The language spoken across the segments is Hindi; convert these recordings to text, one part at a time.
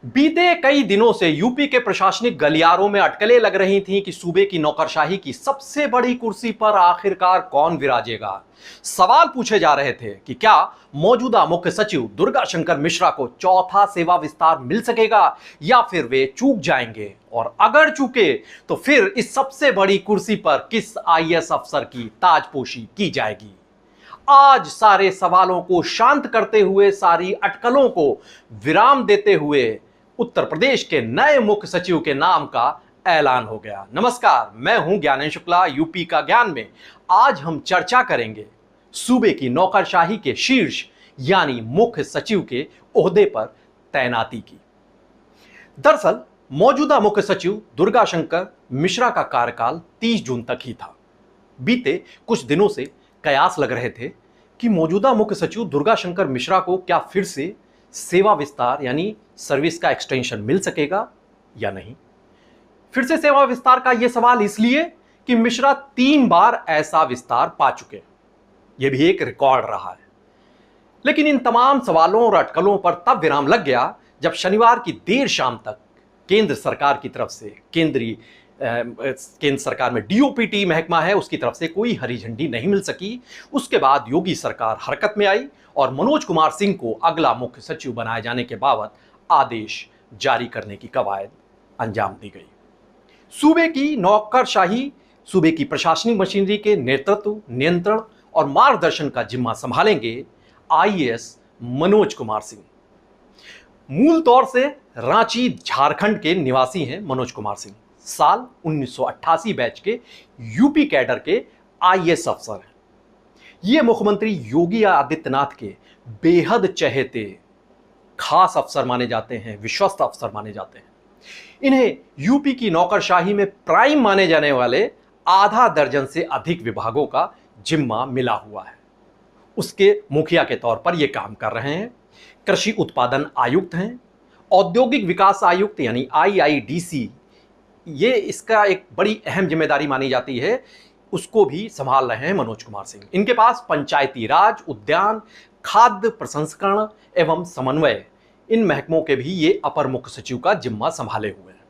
बीते कई दिनों से यूपी के प्रशासनिक गलियारों में अटकलें लग रही थीं कि सूबे की नौकरशाही की सबसे बड़ी कुर्सी पर आखिरकार कौन विराजेगा। सवाल पूछे जा रहे थे कि क्या मौजूदा मुख्य सचिव दुर्गा शंकर मिश्रा को चौथा सेवा विस्तार मिल सकेगा या फिर वे चूक जाएंगे, और अगर चूके तो फिर इस सबसे बड़ी कुर्सी पर किस आईएएस अफसर की ताजपोशी की जाएगी। आज सारे सवालों को शांत करते हुए, सारी अटकलों को विराम देते हुए उत्तर प्रदेश के नए मुख्य सचिव के नाम का ऐलान हो गया। नमस्कार, मैं हूं ज्ञानेश शुक्ला, यूपी का ज्ञान में। आज हम चर्चा करेंगे सूबे की नौकरशाही के शीर्ष यानी मुख्य सचिव के ओहदे पर तैनाती की। दरअसल मौजूदा मुख्य सचिव दुर्गा शंकर मिश्रा का कार्यकाल 30 जून तक ही था। बीते कुछ दिनों से कयास लग रहे थे कि मौजूदा मुख्य सचिव दुर्गा शंकर मिश्रा को क्या फिर से सेवा विस्तार यानी सर्विस का एक्सटेंशन मिल सकेगा या नहीं। फिर से सेवा विस्तार का यह सवाल इसलिए कि मिश्रा 3 बार ऐसा विस्तार पा चुके हैं। यह भी एक रिकॉर्ड रहा है। लेकिन इन तमाम सवालों और अटकलों पर तब विराम लग गया जब शनिवार की देर शाम तक केंद्र सरकार की तरफ से केंद्र सरकार में डीओपीटी महकमा है, उसकी तरफ से कोई हरी झंडी नहीं मिल सकी। उसके बाद योगी सरकार हरकत में आई और मनोज कुमार सिंह को अगला मुख्य सचिव बनाए जाने के बाबत आदेश जारी करने की कवायद अंजाम दी गई। सूबे की नौकरशाही, सूबे की प्रशासनिक मशीनरी के नेतृत्व, नियंत्रण और मार्गदर्शन का जिम्मा संभालेंगे आईएएस मनोज कुमार सिंह। मूल तौर से रांची, झारखंड के निवासी हैं मनोज कुमार सिंह। साल 1988 बैच के यूपी कैडर के आईएएस अफसर हैं। ये मुख्यमंत्री योगी आदित्यनाथ के बेहद चहेते खास अफसर माने जाते हैं, विश्वस्त अफसर माने जाते हैं। इन्हें यूपी की नौकरशाही में प्राइम माने जाने वाले आधा दर्जन से अधिक विभागों का जिम्मा मिला हुआ है। उसके मुखिया के तौर पर ये काम कर रहे हैं। कृषि उत्पादन आयुक्त हैं, औद्योगिक विकास आयुक्त यानी आईआईडीसी, ये इसका एक बड़ी अहम जिम्मेदारी मानी जाती है, उसको भी संभाल रहे हैं मनोज कुमार सिंह। इनके पास पंचायती राज, उद्यान, खाद्य प्रसंस्करण एवं समन्वय, इन महकमों के भी ये अपर मुख्य सचिव का जिम्मा संभाले हुए हैं।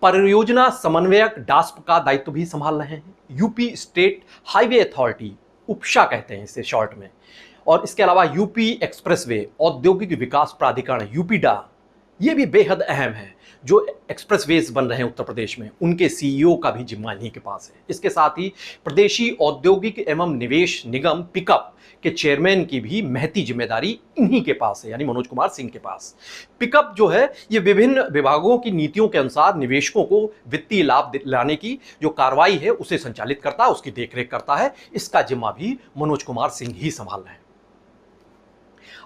परियोजना समन्वयक डास्प का दायित्व भी संभाल रहे हैं। यूपी स्टेट हाईवे अथॉरिटी, उपशा कहते हैं इसे शॉर्ट में, और इसके अलावा यूपी एक्सप्रेसवे औद्योगिक विकास प्राधिकरण यूपीडा, ये भी बेहद अहम है। जो एक्सप्रेसवेज बन रहे हैं उत्तर प्रदेश में, उनके सीईओ का भी जिम्मा इन्हीं के पास है। इसके साथ ही प्रदेशी औद्योगिक एवं निवेश निगम पिकअप के चेयरमैन की भी महती जिम्मेदारी इन्हीं के पास है, यानी मनोज कुमार सिंह के पास। पिकअप जो है, ये विभिन्न विभागों की नीतियों के अनुसार निवेशकों को वित्तीय लाभ दिलाने की जो कार्रवाई है उसे संचालित करता है, उसकी देखरेख करता है। इसका जिम्मा भी मनोज कुमार सिंह ही संभाल रहे हैं।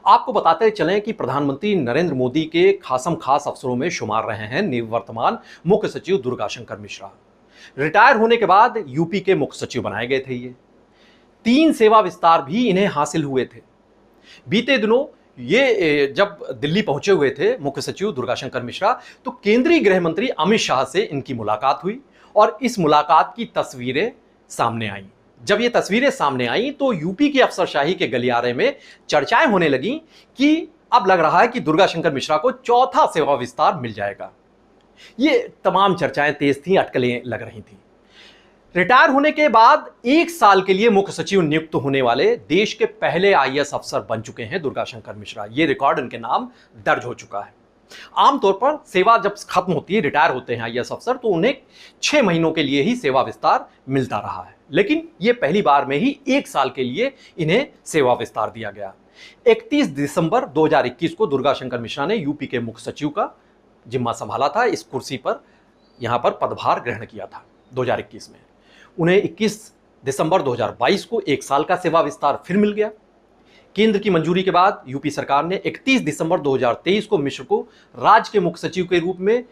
आपको बताते चलें कि प्रधानमंत्री नरेंद्र मोदी के खासम खास अफसरों में शुमार रहे हैं निवर्तमान मुख्य सचिव दुर्गा शंकर मिश्रा। रिटायर होने के बाद यूपी के मुख्य सचिव बनाए गए थे। ये 3 सेवा विस्तार भी इन्हें हासिल हुए थे। बीते दिनों ये जब दिल्ली पहुंचे हुए थे मुख्य सचिव दुर्गा शंकर मिश्रा, तो केंद्रीय गृह मंत्री अमित शाह से इनकी मुलाकात हुई और इस मुलाकात की तस्वीरें सामने आईं। जब ये तस्वीरें सामने आई तो यूपी की अफसरशाही के गलियारे में चर्चाएं होने लगी कि अब लग रहा है कि दुर्गा शंकर मिश्रा को चौथा सेवा विस्तार मिल जाएगा। ये तमाम चर्चाएं तेज थीं, अटकलें लग रही थीं। रिटायर होने के बाद 1 साल के लिए मुख्य सचिव नियुक्त होने वाले देश के पहले आईएएस अफसर बन चुके हैं दुर्गा शंकर मिश्रा। ये रिकॉर्ड इनके नाम दर्ज हो चुका है। आमतौर पर सेवा जब खत्म होती है, रिटायर होते हैं आईएएस अफसर, तो उन्हें 6 महीनों के लिए ही सेवा विस्तार मिलता रहा है। लेकिन यह पहली बार में ही 1 साल के लिए इन्हें सेवा विस्तार दिया गया। 31 दिसंबर 2021 को दुर्गा शंकर मिश्रा ने यूपी के मुख्य सचिव का जिम्मा संभाला था। इस कुर्सी पर यहां पर पदभार ग्रहण किया था 2021 में। उन्हें 21 दिसंबर 2022 को 1 साल का सेवा विस्तार फिर मिल गया। केंद्र की मंजूरी के बाद यूपी सरकार ने 31 दिसंबर 2023 को मिश्र को राज्य के मुख्य सचिव के रूप में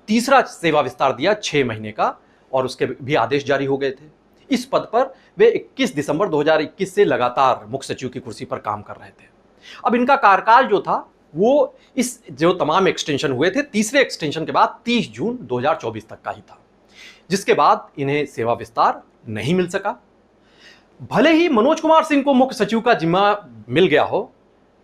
तीसरा सेवा विस्तार दिया 6 महीने का, और उसके भी आदेश जारी हो गए थे। इस पद पर वे 21 दिसंबर 2021 से लगातार मुख्य सचिव की कुर्सी पर काम कर रहे थे। अब इनका कार्यकाल जो था वो इस जो तमाम एक्सटेंशन हुए थे, तीसरे एक्सटेंशन के बाद 30 जून 2024 तक का ही था, जिसके बाद इन्हें सेवा विस्तार नहीं मिल सका। भले ही मनोज कुमार सिंह को मुख्य सचिव का जिम्मा मिल गया हो,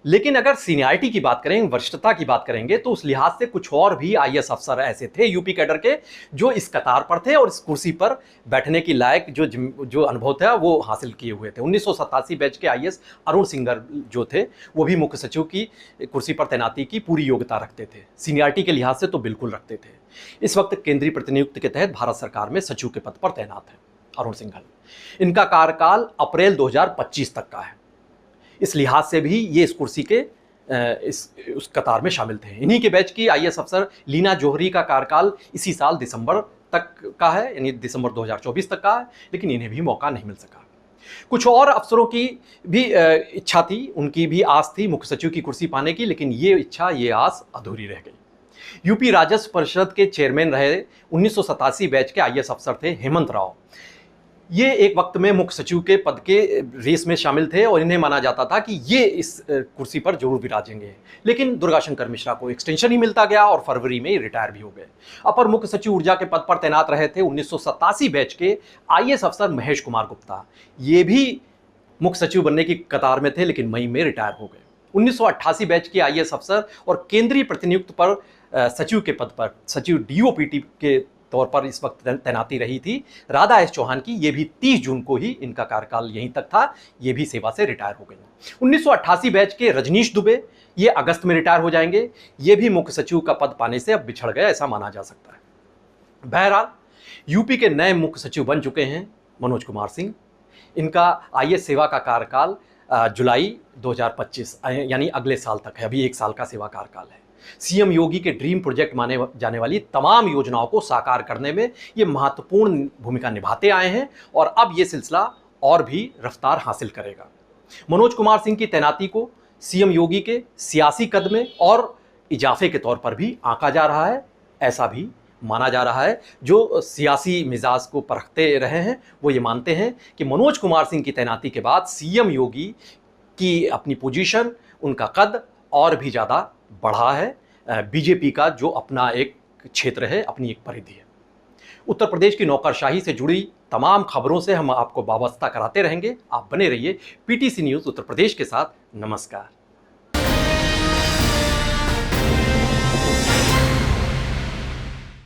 लेकिन अगर सीनियरिटी की बात करें, वरिष्ठता की बात करेंगे, तो उस लिहाज से कुछ और भी आईएएस अफसर ऐसे थे यूपी कैडर के जो इस कतार पर थे और इस कुर्सी पर बैठने की लायक जो अनुभव था वो हासिल किए हुए थे। 1987 बैच के आईएएस अरुण सिंगर जो थे, वो भी मुख्य सचिव की कुर्सी पर तैनाती की पूरी योग्यता रखते थे। सीनियरिटी के लिहाज से तो बिल्कुल रखते थे। इस वक्त केंद्रीय प्रतिनियुक्ति के तहत भारत सरकार में सचिव के पद पर तैनात है अरुण सिंघल। इनका कार्यकाल अप्रैल 2025 तक का है। इस लिहाज से भी ये इस कुर्सी के उस कतार में शामिल थे। इन्हीं के बैच की आईएएस अफसर लीना जौहरी का कार्यकाल इसी साल दिसंबर तक का है, यानी दिसंबर 2024 तक का है, लेकिन इन्हें भी मौका नहीं मिल सका। कुछ और अफसरों की भी इच्छा थी, उनकी भी आस थी मुख्य सचिव की कुर्सी पाने की, लेकिन ये इच्छा, ये आस अधूरी रह गई। यूपी राजस्व परिषद के चेयरमैन रहे 1987 बैच के आईएएस अफसर थे हेमंत राव। ये एक वक्त में मुख्य सचिव के पद के रेस में शामिल थे और इन्हें माना जाता था कि ये इस कुर्सी पर जरूर विराजेंगे, लेकिन दुर्गाशंकर मिश्रा को एक्सटेंशन ही मिलता गया और फरवरी में रिटायर भी हो गए। अपर मुख्य सचिव ऊर्जा के पद पर तैनात रहे थे 1987 बैच के आईएएस अफसर महेश कुमार गुप्ता। ये भी मुख्य सचिव बनने की कतार में थे, लेकिन मई में रिटायर हो गए। 1988 बैच के आईएएस अफसर और केंद्रीय प्रतिनियुक्त पर सचिव के पद पर, सचिव डीओपीटी के तौर पर इस वक्त तैनाती रही थी राधा एस चौहान की। ये भी 30 जून को ही इनका कार्यकाल यहीं तक था, ये भी सेवा से रिटायर हो गई। 1988 बैच के रजनीश दुबे, ये अगस्त में रिटायर हो जाएंगे। ये भी मुख्य सचिव का पद पाने से अब बिछड़ गए, ऐसा माना जा सकता है। बहरहाल यूपी के नए मुख्य सचिव बन चुके हैं मनोज कुमार सिंह। इनका आईएएस सेवा का कार्यकाल जुलाई 2025 यानी अगले साल तक है। अभी 1 साल का सेवा कार्यकाल है। सीएम योगी के ड्रीम प्रोजेक्ट माने जाने वाली तमाम योजनाओं को साकार करने में ये महत्वपूर्ण भूमिका निभाते आए हैं और अब ये सिलसिला और भी रफ्तार हासिल करेगा। मनोज कुमार सिंह की तैनाती को सीएम योगी के सियासी कदमे और इजाफे के तौर पर भी आंका जा रहा है, ऐसा भी माना जा रहा है। जो सियासी मिजाज को परखते रहे हैं वो ये मानते हैं कि मनोज कुमार सिंह की तैनाती के बाद सीएम योगी की अपनी पोजीशन, उनका कद और भी ज़्यादा बढ़ा है। बीजेपी का जो अपना एक क्षेत्र है, अपनी एक परिधि है। उत्तर प्रदेश की नौकरशाही से जुड़ी तमाम खबरों से हम आपको वाबस्ता कराते रहेंगे। आप बने रहिए पीटीसी न्यूज़ उत्तर प्रदेश के साथ। नमस्कार।